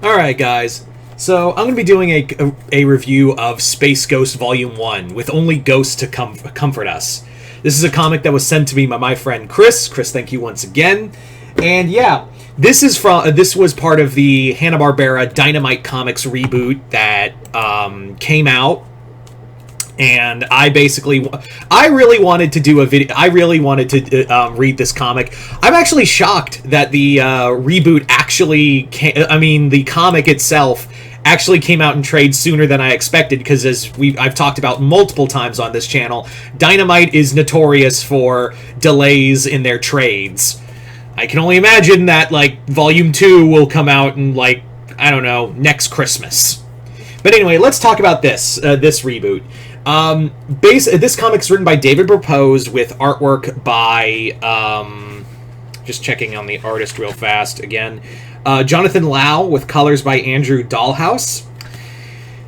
Alright, guys. So, I'm going to be doing a review of Space Ghost Volume 1, with only ghosts to comfort us. This is a comic that was sent to me by my friend Chris. Chris, thank you once again. And yeah, this was part of the Hanna-Barbera Dynamite Comics reboot that came out. And I really wanted to do a video. I really wanted to read this comic. I'm actually shocked that the reboot actually the comic itself actually came out in trade sooner than I expected, because I've talked about multiple times on this channel, Dynamite is notorious for delays in their trades. I can only imagine that, Volume 2 will come out in, I don't know, next Christmas. But anyway, let's talk about this reboot. This comic's written by David Propose with artwork by, just checking on the artist real fast again, Jonathan Lau, with colors by Andrew Dahlhaus.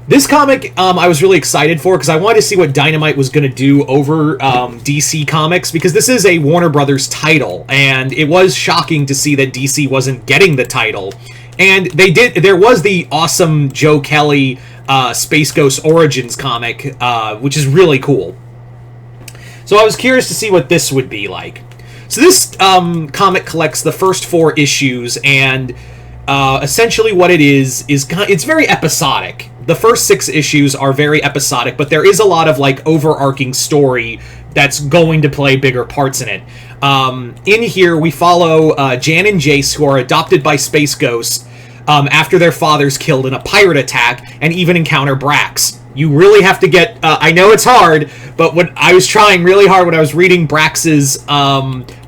This comic, I was really excited for, because I wanted to see what Dynamite was going to do over DC Comics, because this is a Warner Brothers title, and it was shocking to see that DC wasn't getting the title. And there was the awesome Joe Kelly Space Ghost Origins comic, which is really cool. So I was curious to see what this would be like. So this comic collects the first 4 issues, and essentially what it is it's very episodic. The first 6 issues are very episodic, but there is a lot of overarching story that's going to play bigger parts in it. In here, we follow Jan and Jace, who are adopted by Space Ghosts after their father's killed in a pirate attack, and even encounter Brax. You really have to get... I know it's hard, but when I was trying really hard when I was reading Brax's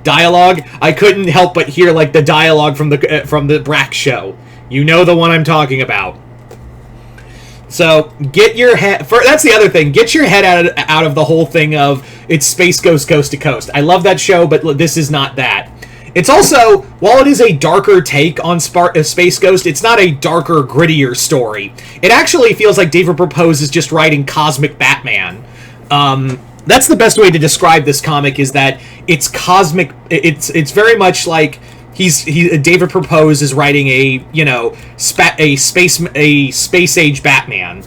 dialogue, I couldn't help but hear the dialogue from the Brax show. You know the one I'm talking about. So get your head... That's the other thing. Get your head out of the whole thing of it's Space Ghost Coast to Coast. I love that show, but this is not that. It's also, while it is a darker take on Space Ghost, it's not a darker, grittier story. It actually feels like David Propose is just writing Cosmic Batman. That's the best way to describe this comic, is that it's cosmic. It's very much like David Propose is writing a space age Batman,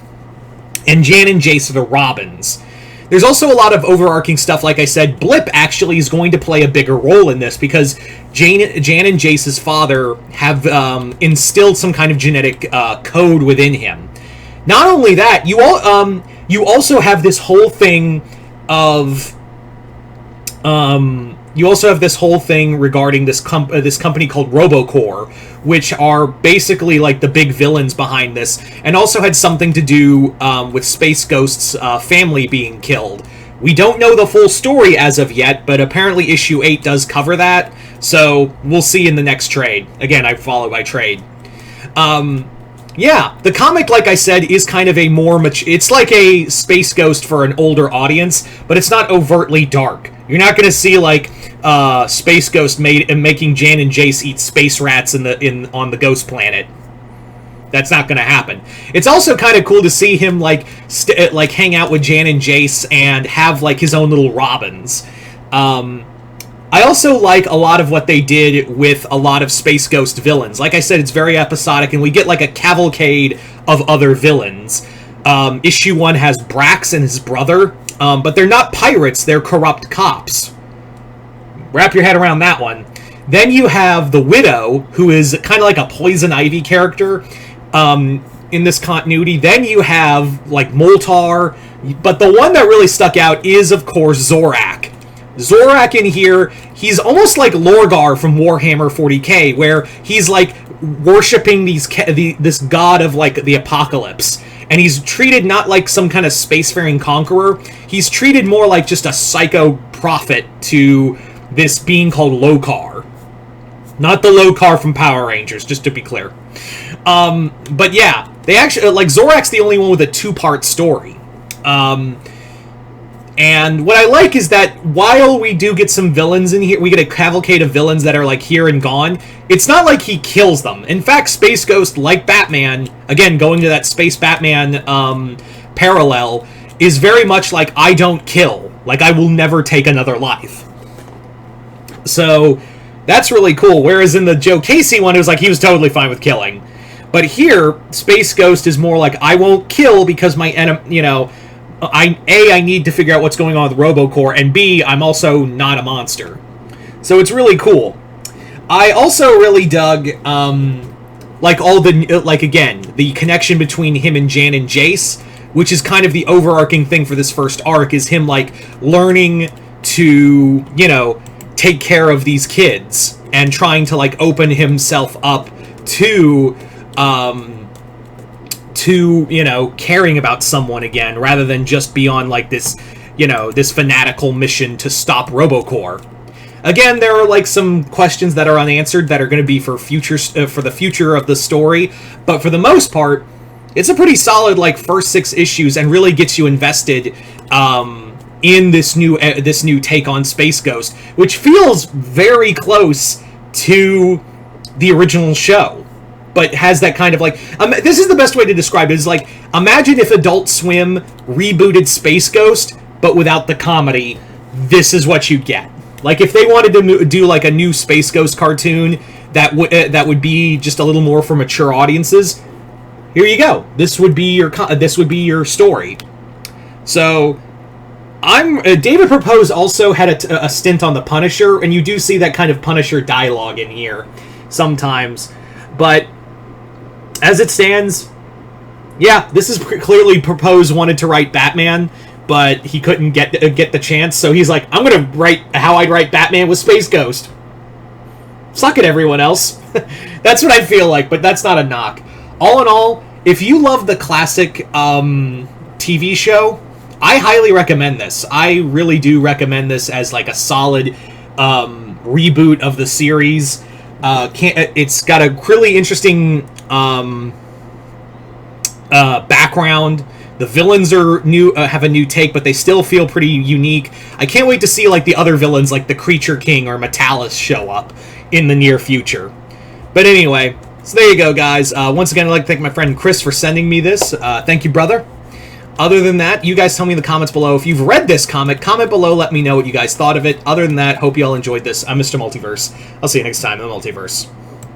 and Jan and Jace are the Robins. There's also a lot of overarching stuff. Like I said, Blip actually is going to play a bigger role in this, because Jan and Jace's father have instilled some kind of genetic code within him. Not only that, you also have this whole thing of regarding this company called RoboCorps, which are basically the big villains behind this, and also had something to do with Space Ghost's family being killed. We don't know the full story as of yet, but apparently issue 8 does cover that, so we'll see in the next trade. Again, I follow by trade. Yeah, the comic, like I said, is kind of a more it's like a Space Ghost for an older audience, but it's not overtly dark. You're not going to see Space Ghost making Jan and Jace eat space rats on the Ghost Planet. That's not going to happen. It's also kind of cool to see him hang out with Jan and Jace and have his own little Robins. I also like a lot of what they did with a lot of Space Ghost villains. Like I said, it's very episodic, and we get a cavalcade of other villains. Issue 1 has Brax and his brother, but they're not pirates, they're corrupt cops. Wrap your head around that one. Then you have the Widow, who is kind of like a Poison Ivy character in this continuity. Then you have Moltar, but the one that really stuck out is, of course, Zorak. Zorak in here, he's almost like Lorgar from Warhammer 40k, where he's worshipping this god of the apocalypse, and he's treated not like some kind of spacefaring conqueror. He's treated more like just a psycho prophet to this being called Lokar, not the Lokar from Power Rangers, just to be clear. But yeah, they actually Zorak's the only one with a 2-part story. And what I like is that while we do get some villains in here, we get a cavalcade of villains that are here and gone, it's not like he kills them. In fact, Space Ghost, like Batman, again, going to that Space Batman parallel, is very much I don't kill. I will never take another life. So that's really cool. Whereas in the Joe Casey one, it was he was totally fine with killing. But here, Space Ghost is more like, I won't kill because my enemy, I need to figure out what's going on with RoboCorps, and B, I'm also not a monster. So it's really cool. I also really dug, again, the connection between him and Jan and Jace, which is kind of the overarching thing for this first arc, is him, learning to, take care of these kids, and trying to, open himself up to caring about someone again, rather than just be on, this fanatical mission to stop RoboCorps. Again, there are some questions that are unanswered that are going to be for for the future of the story, but for the most part, it's a pretty solid first 6 issues, and really gets you invested in this new take on Space Ghost, which feels very close to the original show, but has that kind of this is the best way to describe it. Is imagine if Adult Swim rebooted Space Ghost, but without the comedy. This is what you get. If they wanted to do a new Space Ghost cartoon that would be just a little more for mature audiences, here you go. This would be your story. So, David Propose also had a stint on The Punisher, and you do see that kind of Punisher dialogue in here sometimes. But as it stands, yeah, this is clearly Propose wanted to write Batman, but he couldn't get the chance, so he's like, I'm gonna write how I'd write Batman with Space Ghost. Suck it, everyone else. That's what I feel like, but that's not a knock. All in all, if you love the classic TV show, I highly recommend this. I really do recommend this as a solid reboot of the series. It's got a really interesting background. The villains are new, have a new take, but they still feel pretty unique. I can't wait to see the other villains, like the Creature King or Metalis, show up in the near future. But anyway, so there you go, guys. Once again, I'd like to thank my friend Chris for sending me this. Thank you, brother. Other than that, you guys tell me in the comments below if you've read this comic. Comment below, let me know what you guys thought of it. Other than that, hope you all enjoyed this. I'm Mr. Multiverse. I'll see you next time in the Multiverse.